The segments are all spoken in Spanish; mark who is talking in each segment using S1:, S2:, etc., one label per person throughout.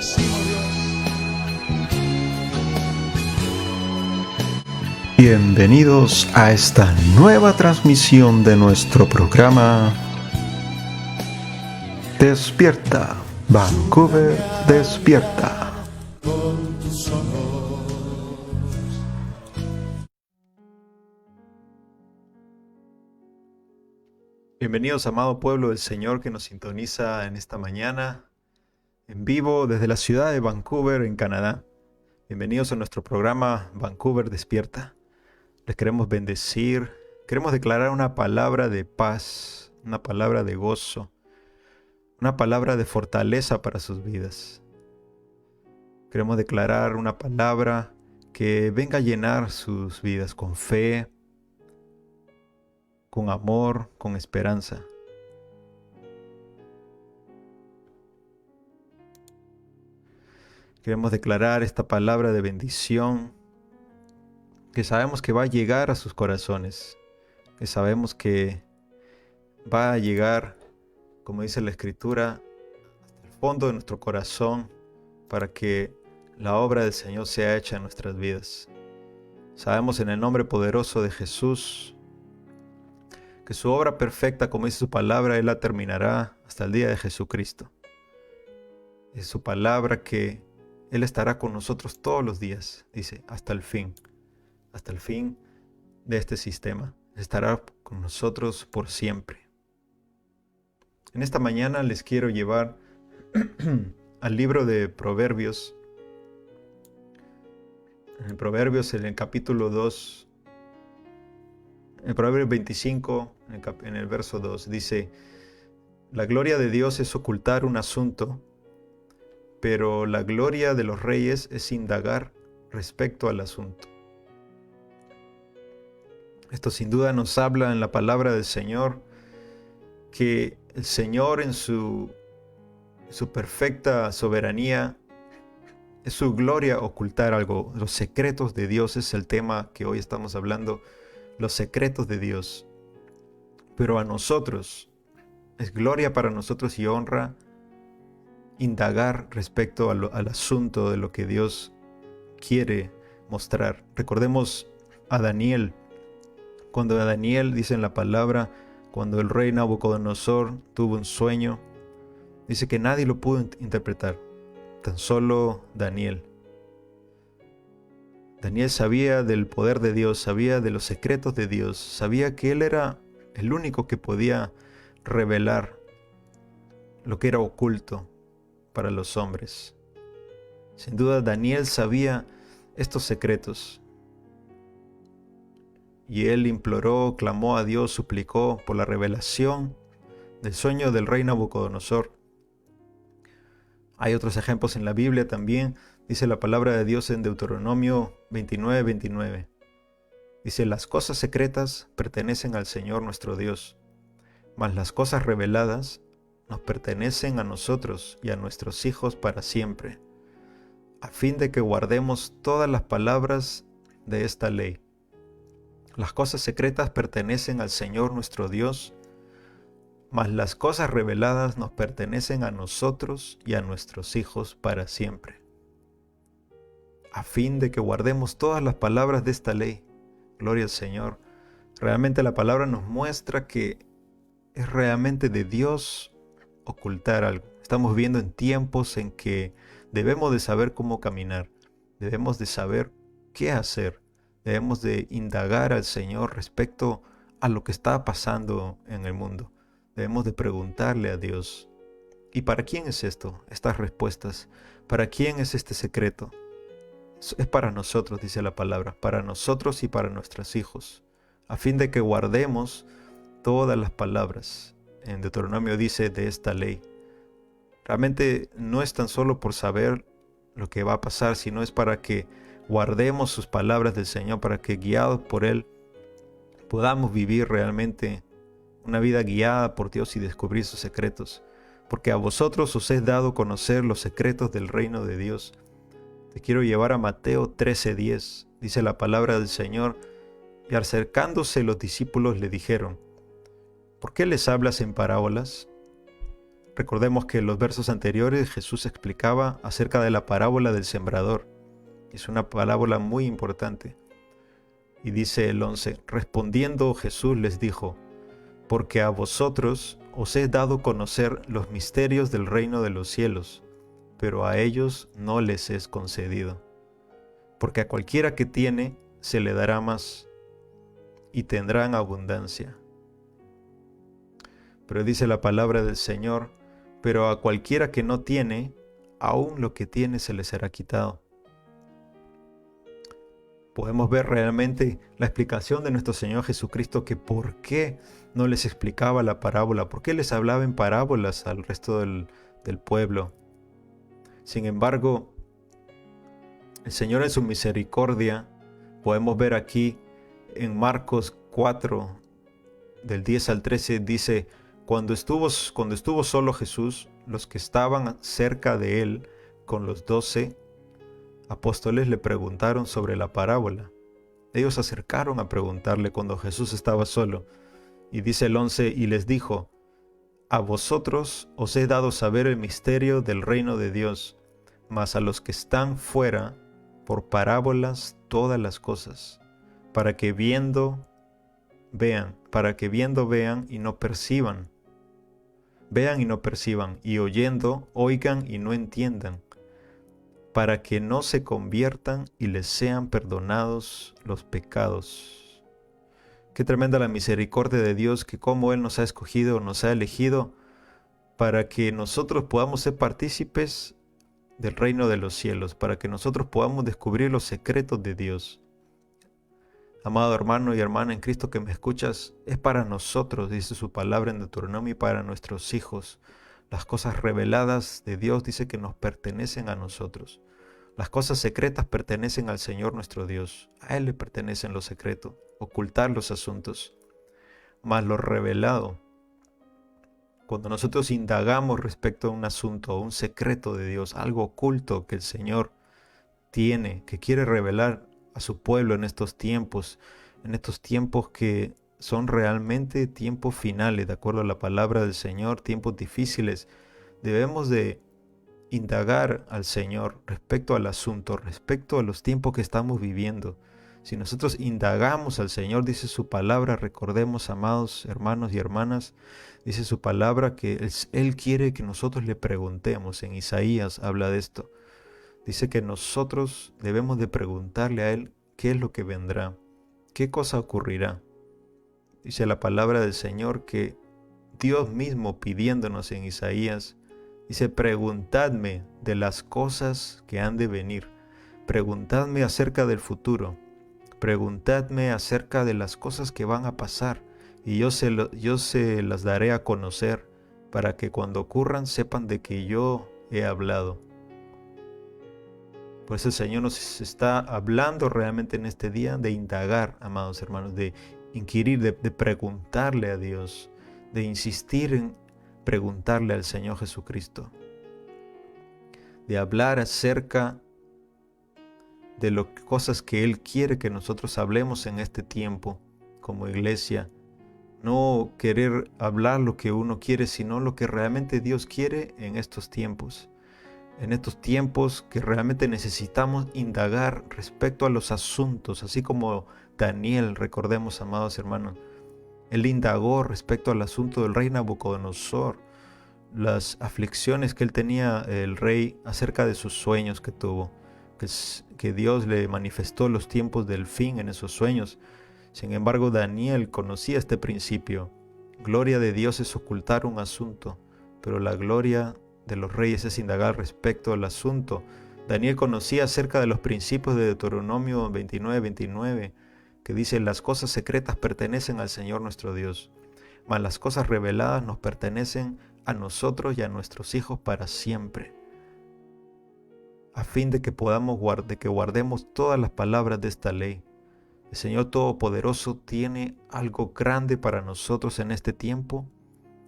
S1: bendecimos, Dios.
S2: Bienvenidos a esta nueva transmisión de nuestro programa Despierta, Vancouver Despierta.
S1: Con tus ojos.
S2: Bienvenidos, amado pueblo del Señor que nos sintoniza en esta mañana en vivo desde la ciudad de Vancouver, en Canadá. Bienvenidos a nuestro programa Vancouver Despierta. Les queremos bendecir, queremos declarar una palabra de paz, una palabra de gozo, una palabra de fortaleza para sus vidas. Queremos declarar una palabra que venga a llenar sus vidas con fe, con amor, con esperanza. Queremos declarar esta palabra de bendición que sabemos que va a llegar a sus corazones, que sabemos que va a llegar, como dice la Escritura, hasta el fondo de nuestro corazón para que la obra del Señor sea hecha en nuestras vidas. Sabemos en el nombre poderoso de Jesús que su obra perfecta, como dice su palabra, Él la terminará hasta el día de Jesucristo. Es su palabra que Él estará con nosotros todos los días, dice, hasta el fin de este sistema. Estará con nosotros por siempre. En esta mañana les quiero llevar al libro de Proverbios. En Proverbios, en el capítulo 2, en Proverbios 25, en el verso 2, dice: la gloria de Dios es ocultar un asunto, pero la gloria de los reyes es indagar respecto al asunto. Esto sin duda nos habla en la palabra del Señor, que el Señor en su perfecta soberanía, es su gloria ocultar algo. Los secretos de Dios es el tema que hoy estamos hablando, los secretos de Dios. Pero a nosotros, es gloria para nosotros y honra indagar respecto al asunto de lo que Dios quiere mostrar. Recordemos a Daniel. Cuando a Daniel, dice en la palabra, cuando el rey Nabucodonosor tuvo un sueño, dice que nadie lo pudo interpretar, tan solo Daniel. Daniel sabía del poder de Dios, sabía de los secretos de Dios, sabía que él era el único que podía revelar lo que era oculto para los hombres. Sin duda Daniel sabía estos secretos. Y él imploró, clamó a Dios, suplicó por la revelación del sueño del rey Nabucodonosor. Hay otros ejemplos en la Biblia también. Dice la palabra de Dios en Deuteronomio 29:29. Dice: las cosas secretas pertenecen al Señor nuestro Dios, mas las cosas reveladas nos pertenecen a nosotros y a nuestros hijos para siempre, a fin de que guardemos todas las palabras de esta ley. Las cosas secretas pertenecen al Señor nuestro Dios, mas las cosas reveladas nos pertenecen a nosotros y a nuestros hijos para siempre, a fin de que guardemos todas las palabras de esta ley. Gloria al Señor. Realmente la palabra nos muestra que es realmente de Dios ocultar algo. Estamos viviendo en tiempos en que debemos de saber cómo caminar, debemos de saber qué hacer. Debemos de indagar al Señor respecto a lo que está pasando en el mundo. Debemos de preguntarle a Dios: ¿y para quién es esto? Estas respuestas. ¿Para quién es este secreto? Es para nosotros, dice la palabra, para nosotros y para nuestros hijos, a fin de que guardemos todas las palabras. En Deuteronomio dice de esta ley. Realmente no es tan solo por saber lo que va a pasar, sino es para que guardemos sus palabras del Señor, para que guiados por Él podamos vivir realmente una vida guiada por Dios y descubrir sus secretos. Porque a vosotros os es dado conocer los secretos del reino de Dios. Te quiero llevar a Mateo 13:10. Dice la palabra del Señor: y acercándose los discípulos le dijeron: ¿por qué les hablas en parábolas? Recordemos que en los versos anteriores Jesús explicaba acerca de la parábola del sembrador. Es una parábola muy importante. Y dice el 11, respondiendo Jesús les dijo, porque a vosotros os he dado conocer los misterios del reino de los cielos, pero a ellos no les es concedido. Porque a cualquiera que tiene, se le dará más, y tendrán abundancia. Pero dice la palabra del Señor, pero a cualquiera que no tiene, aún lo que tiene se le será quitado. Podemos ver realmente la explicación de nuestro Señor Jesucristo, que por qué no les explicaba la parábola, por qué les hablaba en parábolas al resto del pueblo. Sin embargo, el Señor en su misericordia, podemos ver aquí en Marcos 4, del 10 al 13, dice, cuando estuvo solo Jesús, los que estaban cerca de él con los 12 apóstoles le preguntaron sobre la parábola. Ellos se acercaron a preguntarle cuando Jesús estaba solo. Y dice el 11, y les dijo, a vosotros os he dado saber el misterio del reino de Dios, mas a los que están fuera, por parábolas todas las cosas, para que viendo vean y no perciban, vean y no perciban, y oyendo oigan y no entiendan, para que no se conviertan y les sean perdonados los pecados. Qué tremenda la misericordia de Dios, que como Él nos ha escogido, nos ha elegido, para que nosotros podamos ser partícipes del reino de los cielos, para que nosotros podamos descubrir los secretos de Dios. Amado hermano y hermana en Cristo que me escuchas, es para nosotros, dice su palabra en Deuteronomio, y para nuestros hijos. Las cosas reveladas de Dios dice que nos pertenecen a nosotros. Las cosas secretas pertenecen al Señor nuestro Dios. A Él le pertenecen los secretos, ocultar los asuntos. Mas lo revelado, cuando nosotros indagamos respecto a un asunto, un secreto de Dios, algo oculto que el Señor tiene, que quiere revelar a su pueblo en estos tiempos que son realmente tiempos finales, de acuerdo a la palabra del Señor, tiempos difíciles, debemos de indagar al Señor respecto al asunto, respecto a los tiempos que estamos viviendo. Si nosotros indagamos al Señor, dice su palabra, recordemos, amados hermanos y hermanas, dice su palabra que Él quiere que nosotros le preguntemos. En Isaías habla de esto. Dice que nosotros debemos de preguntarle a Él qué es lo que vendrá, qué cosa ocurrirá. Dice la palabra del Señor que Dios mismo pidiéndonos en Isaías, dice, preguntadme de las cosas que han de venir, preguntadme acerca del futuro, preguntadme acerca de las cosas que van a pasar, y yo se las daré a conocer, para que cuando ocurran sepan de que yo he hablado. Por eso el Señor nos está hablando realmente en este día de indagar, amados hermanos, de inquirir, de preguntarle a Dios, de insistir en preguntarle al Señor Jesucristo, de hablar acerca de las cosas que Él quiere que nosotros hablemos en este tiempo como iglesia. No querer hablar lo que uno quiere, sino lo que realmente Dios quiere en estos tiempos. En estos tiempos que realmente necesitamos indagar respecto a los asuntos, así como Daniel, recordemos, amados hermanos, él indagó respecto al asunto del rey Nabucodonosor, las aflicciones que él tenía, el rey, acerca de sus sueños que tuvo, que Dios le manifestó los tiempos del fin en esos sueños. Sin embargo, Daniel conocía este principio. Gloria de Dios es ocultar un asunto, pero la gloria de los reyes es indagar respecto al asunto. Daniel conocía acerca de los principios de Deuteronomio 29:29, que dice, las cosas secretas pertenecen al Señor nuestro Dios, mas las cosas reveladas nos pertenecen a nosotros y a nuestros hijos para siempre, a fin de que guardemos todas las palabras de esta ley. El Señor Todopoderoso tiene algo grande para nosotros en este tiempo,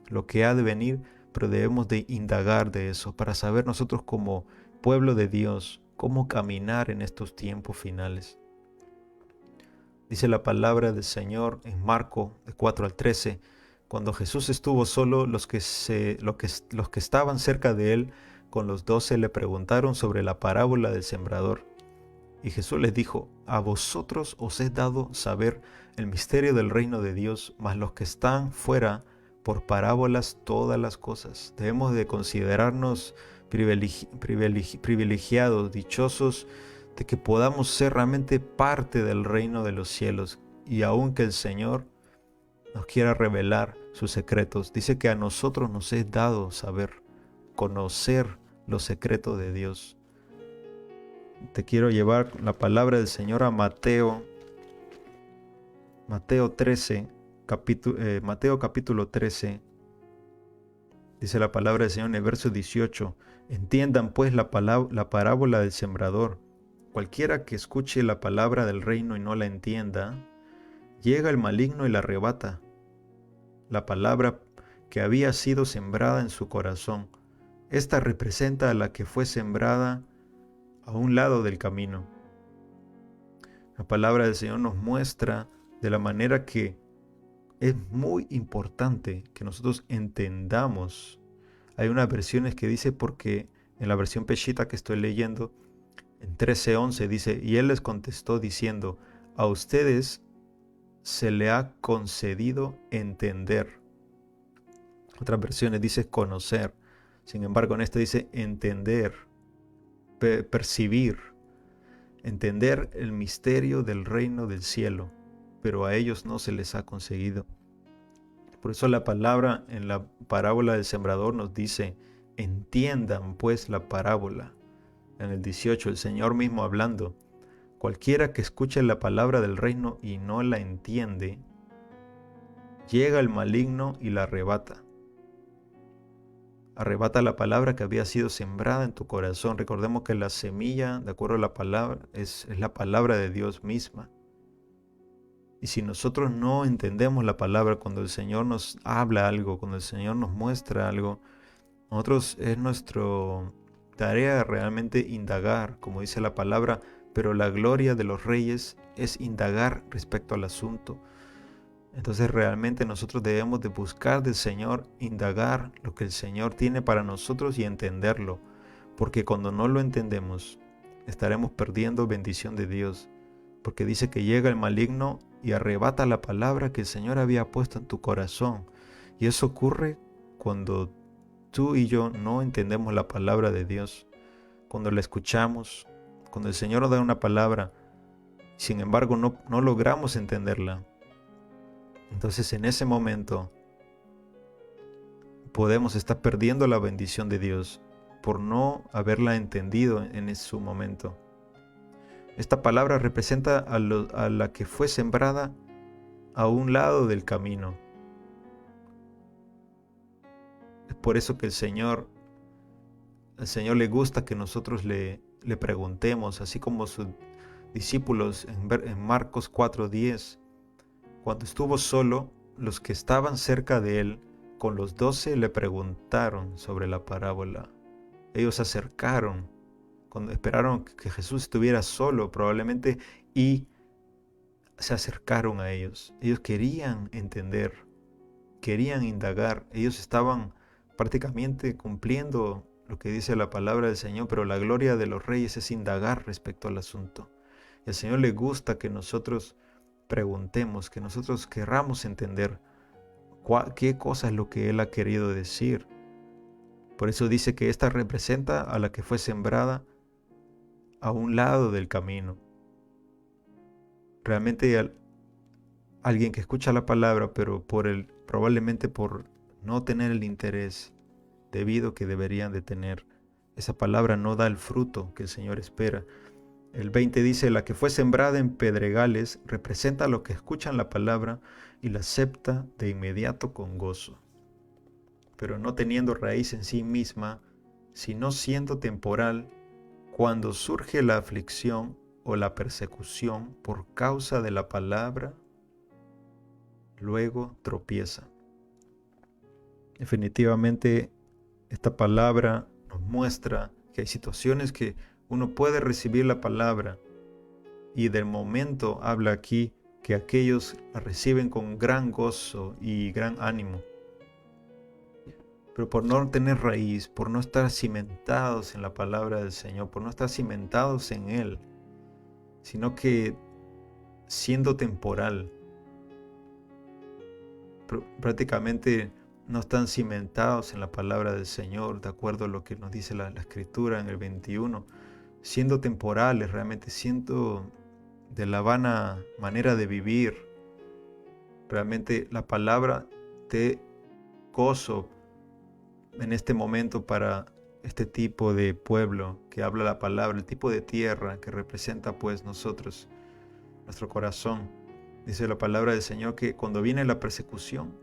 S2: lo que ha de venir, pero debemos de indagar de eso para saber nosotros como pueblo de Dios cómo caminar en estos tiempos finales. Dice la palabra del Señor en Marcos de 4 al 13, Cuando Jesús estuvo solo, los que estaban cerca de él con los 12 le preguntaron sobre la parábola del sembrador. Y Jesús les dijo: a vosotros os he dado saber el misterio del reino de Dios, mas los que están fuera, por parábolas todas las cosas. Debemos de considerarnos privilegiados, dichosos, de que podamos ser realmente parte del reino de los cielos. Y aun que el Señor nos quiera revelar sus secretos, dice que a nosotros nos es dado saber, conocer los secretos de Dios. Te quiero llevar la palabra del Señor a Mateo 13, Mateo capítulo 13. Dice la palabra del Señor en el verso 18: entiendan pues la parábola del sembrador. Cualquiera que escuche la palabra del reino y no la entienda, llega el maligno y la arrebata, la palabra que había sido sembrada en su corazón. Esta representa a la que fue sembrada a un lado del camino. La palabra del Señor nos muestra de la manera que es muy importante que nosotros entendamos. Hay unas versiones que dice, porque en la versión Peshitta que estoy leyendo, en 13:11 dice: y él les contestó diciendo: a ustedes se le ha concedido entender. Otras versiones dice conocer. Sin embargo, en esta dice entender, percibir, entender el misterio del reino del cielo, pero a ellos no se les ha conseguido. Por eso la palabra en la parábola del sembrador nos dice: entiendan pues la parábola. En el 18, el Señor mismo hablando: cualquiera que escuche la palabra del reino y no la entiende, llega el maligno y la arrebata. Arrebata la palabra que había sido sembrada en tu corazón. Recordemos que la semilla, de acuerdo a la palabra, es la palabra de Dios misma. Y si nosotros no entendemos la palabra, cuando el Señor nos habla algo, cuando el Señor nos muestra algo, nosotros es nuestra tarea realmente indagar, como dice la palabra, pero la gloria de los reyes es indagar respecto al asunto. Entonces realmente nosotros debemos de buscar del Señor, indagar lo que el Señor tiene para nosotros y entenderlo, porque cuando no lo entendemos, estaremos perdiendo bendición de Dios, porque dice que llega el maligno y arrebata la palabra que el Señor había puesto en tu corazón. Y eso ocurre cuando tú y yo no entendemos la palabra de Dios, cuando la escuchamos, cuando el Señor nos da una palabra, sin embargo no logramos entenderla. Entonces en ese momento podemos estar perdiendo la bendición de Dios por no haberla entendido en su momento. Esta palabra representa a la que fue sembrada a un lado del camino. Es por eso que al Señor le gusta que nosotros le preguntemos, así como sus discípulos en Marcos 4:10. Cuando estuvo solo, los que estaban cerca de él, con los 12, le preguntaron sobre la parábola. Ellos se acercaron, cuando esperaron que Jesús estuviera solo probablemente, y se acercaron a ellos. Ellos querían entender, querían indagar. Ellos estaban prácticamente cumpliendo lo que dice la palabra del Señor, pero la gloria de los reyes es indagar respecto al asunto. Y al Señor le gusta que nosotros preguntemos, que nosotros querramos entender qué cosa es lo que Él ha querido decir. Por eso dice que esta representa a la que fue sembrada a un lado del camino. Realmente alguien que escucha la palabra, pero probablemente por no tener el interés debido que deberían de tener, esa palabra no da el fruto que el Señor espera. El 20 dice: la que fue sembrada en pedregales representa a los que escuchan la palabra y la acepta de inmediato con gozo, pero no teniendo raíz en sí misma, sino siendo temporal, cuando surge la aflicción o la persecución por causa de la palabra, luego tropieza. Definitivamente esta palabra nos muestra que hay situaciones que uno puede recibir la palabra y del momento habla aquí que aquellos la reciben con gran gozo y gran ánimo. Pero por no tener raíz, por no estar cimentados en la palabra del Señor, por no estar cimentados en Él, sino que siendo temporal, prácticamente no están cimentados en la palabra del Señor, de acuerdo a lo que nos dice la Escritura en el 21, siendo temporales, realmente siendo de la vana manera de vivir. Realmente la palabra te gozo en este momento para este tipo de pueblo que habla la palabra, el tipo de tierra que representa pues nosotros, nuestro corazón. Dice la palabra del Señor que cuando viene la persecución,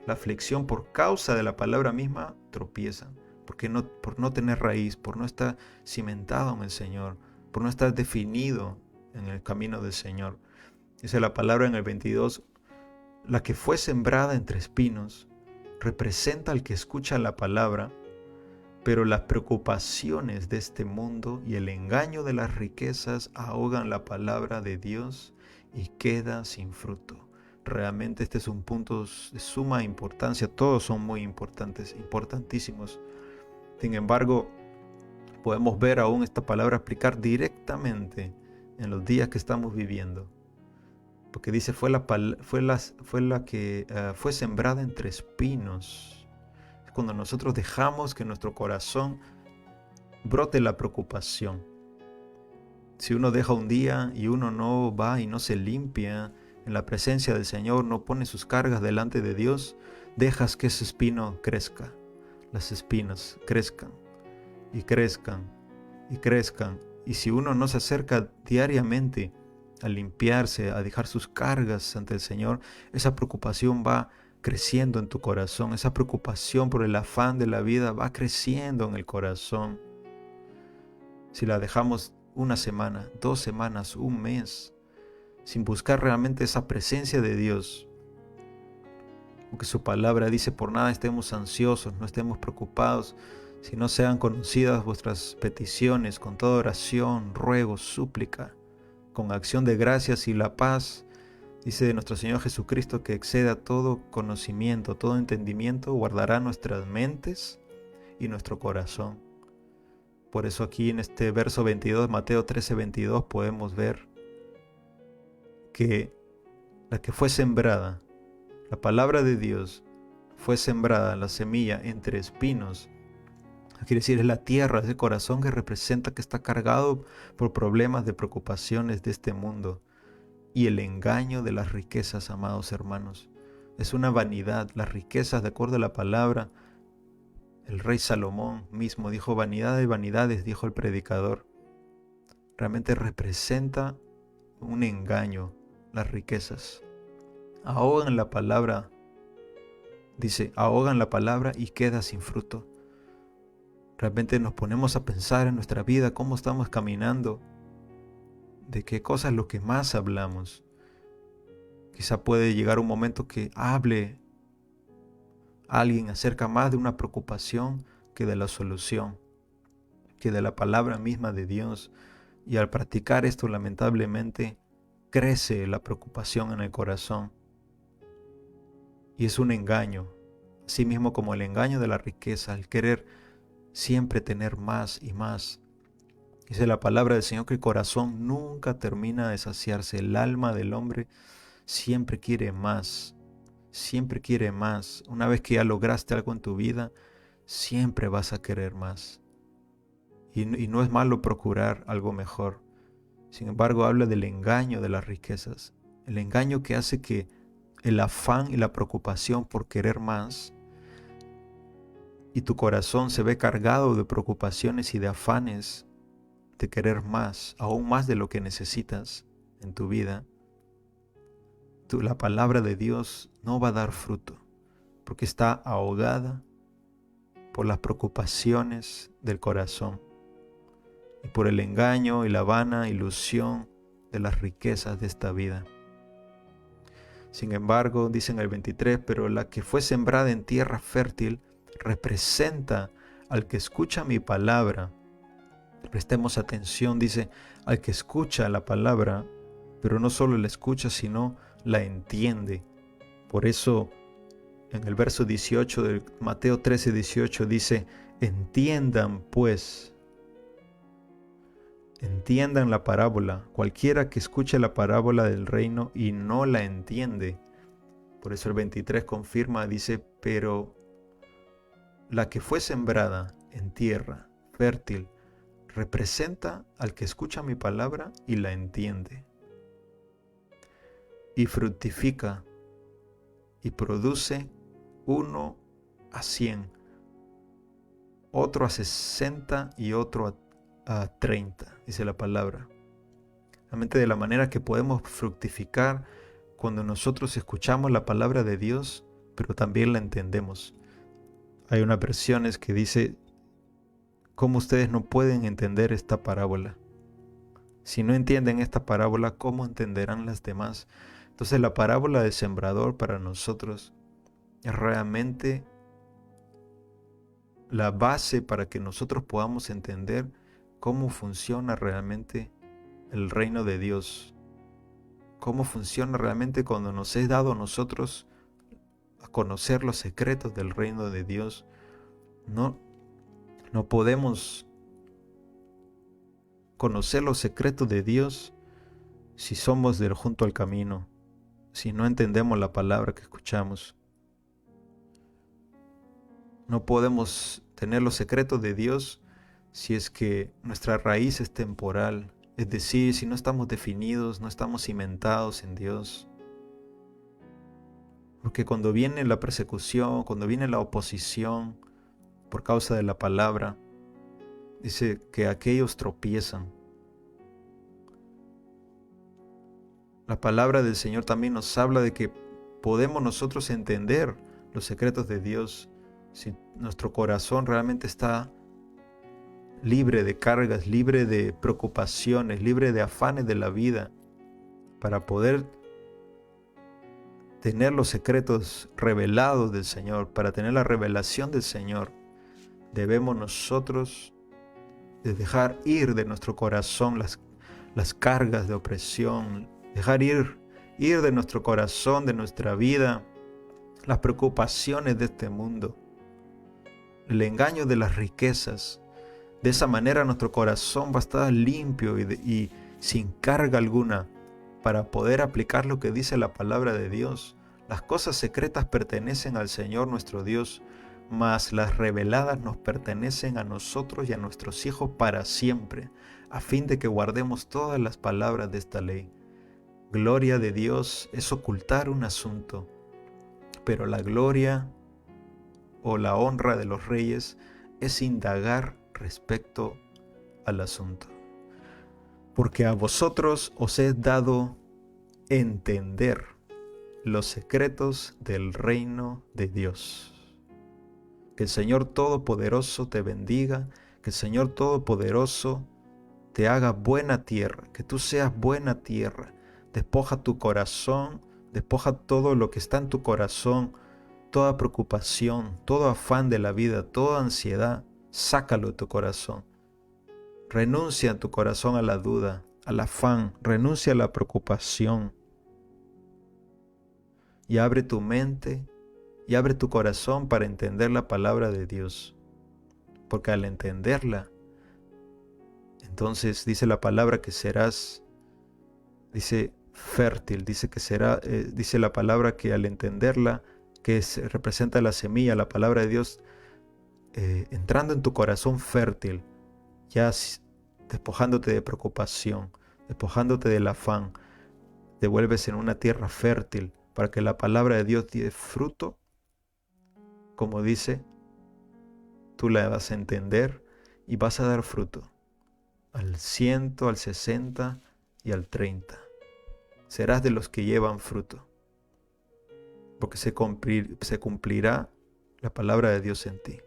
S2: la aflicción por causa de la palabra misma, tropiezan, por no tener raíz, por no estar cimentado en el Señor, por no estar definido en el camino del Señor. Dice la palabra en el 22, la que fue sembrada entre espinos representa al que escucha la palabra, pero las preocupaciones de este mundo y el engaño de las riquezas ahogan la palabra de Dios y queda sin fruto. Realmente este es un punto de suma importancia, todos son muy importantes, importantísimos. Sin embargo, podemos ver aún esta palabra aplicar directamente en los días que estamos viviendo. Porque dice, fue la que fue sembrada entre espinos. Es cuando nosotros dejamos que en nuestro corazón brote la preocupación. Si uno deja un día y uno no va y no se limpia en la presencia del Señor, no pone sus cargas delante de Dios, dejas que ese espino crezca. Las espinas crezcan y crezcan y crezcan. Y si uno no se acerca diariamente a limpiarse, a dejar sus cargas ante el Señor, esa preocupación va creciendo en tu corazón. Esa preocupación por el afán de la vida va creciendo en el corazón. Si la dejamos una semana, 2 semanas, un mes, sin buscar realmente esa presencia de Dios, porque su palabra dice, por nada estemos ansiosos, no estemos preocupados, si no sean conocidas vuestras peticiones con toda oración, ruego, súplica, con acción de gracias, y la paz, dice de nuestro Señor Jesucristo, que excede a todo conocimiento, todo entendimiento, guardará nuestras mentes y nuestro corazón. Por eso aquí en este verso 22, Mateo 13:22, podemos ver que la que fue sembrada, la palabra de Dios, fue sembrada, la semilla, entre espinos. Quiere decir, es la tierra, ese corazón que representa que está cargado por problemas de preocupaciones de este mundo y el engaño de las riquezas, amados hermanos. Es una vanidad, las riquezas, de acuerdo a la palabra. El rey Salomón mismo dijo, vanidad de vanidades, dijo el predicador. Realmente representa un engaño, las riquezas. Ahogan la palabra, dice, ahogan la palabra y queda sin fruto. Realmente nos ponemos a pensar en nuestra vida, cómo estamos caminando, de qué cosas es lo que más hablamos. Quizá puede llegar un momento que hable alguien acerca más de una preocupación que de la solución, que de la palabra misma de Dios. Y al practicar esto, lamentablemente, crece la preocupación en el corazón. Y es un engaño, así mismo como el engaño de la riqueza, el querer siempre tener más y más. Dice la palabra del Señor que el corazón nunca termina de saciarse. El alma del hombre siempre quiere más, siempre quiere más. Una vez que ya lograste algo en tu vida, siempre vas a querer más. Y no es malo procurar algo mejor. Sin embargo, habla del engaño de las riquezas. El engaño que hace que el afán y la preocupación por querer más, y tu corazón se ve cargado de preocupaciones y de afanes de querer más, aún más de lo que necesitas en tu vida, la palabra de Dios no va a dar fruto, porque está ahogada por las preocupaciones del corazón y por el engaño y la vana ilusión de las riquezas de esta vida. Sin embargo, dice en el 23, pero la que fue sembrada en tierra fértil representa al que escucha mi palabra. Prestemos atención, dice, al que escucha la palabra, pero no solo la escucha, sino la entiende. Por eso en el verso 18 de Mateo 13:18 dice: entiendan pues, entiendan la parábola. Cualquiera que escuche la parábola del reino y no la entiende. Por eso el 23 confirma, dice: pero la que fue sembrada en tierra fértil representa al que escucha mi palabra y la entiende, y fructifica y produce 1 a 100, otro a 60 y otro a 30, dice la palabra. Realmente de la manera que podemos fructificar cuando nosotros escuchamos la palabra de Dios, pero también la entendemos. Hay unas versiones que dice: ¿cómo ustedes no pueden entender esta parábola? Si no entienden esta parábola, ¿cómo entenderán las demás? Entonces la parábola del sembrador para nosotros es realmente la base para que nosotros podamos entender cómo funciona realmente el reino de Dios. Cómo funciona realmente cuando nos es dado a nosotros a conocer los secretos del reino de Dios. No podemos conocer los secretos de Dios si somos del junto al camino, si no entendemos la palabra que escuchamos. No podemos tener los secretos de Dios si es que nuestra raíz es temporal, es decir, si no estamos definidos, no estamos cimentados en Dios. Porque cuando viene la persecución, cuando viene la oposición por causa de la palabra, dice que aquellos tropiezan. La palabra del Señor también nos habla de que podemos nosotros entender los secretos de Dios si nuestro corazón realmente está libre de cargas, libre de preocupaciones, libre de afanes de la vida, para poder tener los secretos revelados del Señor, para tener la revelación del Señor. Debemos nosotros dejar ir de nuestro corazón las cargas de opresión, dejar ir de nuestro corazón, de nuestra vida, las preocupaciones de este mundo, el engaño de las riquezas. De esa manera nuestro corazón va a estar limpio y sin carga alguna para poder aplicar lo que dice la palabra de Dios. Las cosas secretas pertenecen al Señor nuestro Dios, mas las reveladas nos pertenecen a nosotros y a nuestros hijos para siempre, a fin de que guardemos todas las palabras de esta ley. Gloria de Dios es ocultar un asunto, pero la gloria o la honra de los reyes es indagar respecto al asunto. Porque a vosotros os he dado entender los secretos del reino de Dios. Que el Señor Todopoderoso te bendiga, que el Señor Todopoderoso te haga buena tierra, que tú seas buena tierra. Despoja tu corazón, despoja todo lo que está en tu corazón, toda preocupación, todo afán de la vida, toda ansiedad, sácalo de tu corazón. Renuncia en tu corazón a la duda, al afán, renuncia a la preocupación. Y abre tu mente y abre tu corazón para entender la palabra de Dios. Porque al entenderla, entonces dice la palabra que serás, dice fértil, dice que será, dice la palabra que al entenderla, que representa la semilla, la palabra de Dios, entrando en tu corazón fértil, ya despojándote de preocupación, despojándote del afán, te vuelves en una tierra fértil para que la palabra de Dios dé fruto. Como dice, tú la vas a entender y vas a dar fruto al 100, al 60 y al 30. Serás de los que llevan fruto, porque se cumplirá la palabra de Dios en ti.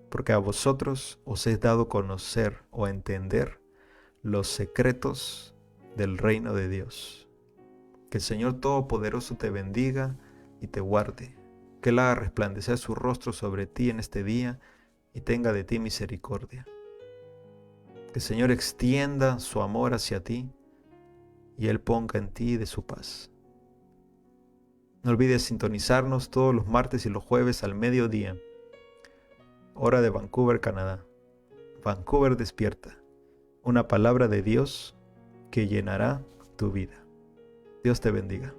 S2: Porque a vosotros os he dado conocer o entender los secretos del reino de Dios. Que el Señor Todopoderoso te bendiga y te guarde. Que Él haga resplandecer su rostro sobre ti en este día y tenga de ti misericordia. Que el Señor extienda su amor hacia ti y Él ponga en ti de su paz. No olvides sintonizarnos todos los martes y los jueves al mediodía, hora de Vancouver, Canadá. Vancouver despierta, una palabra de Dios que llenará tu vida. Dios te bendiga.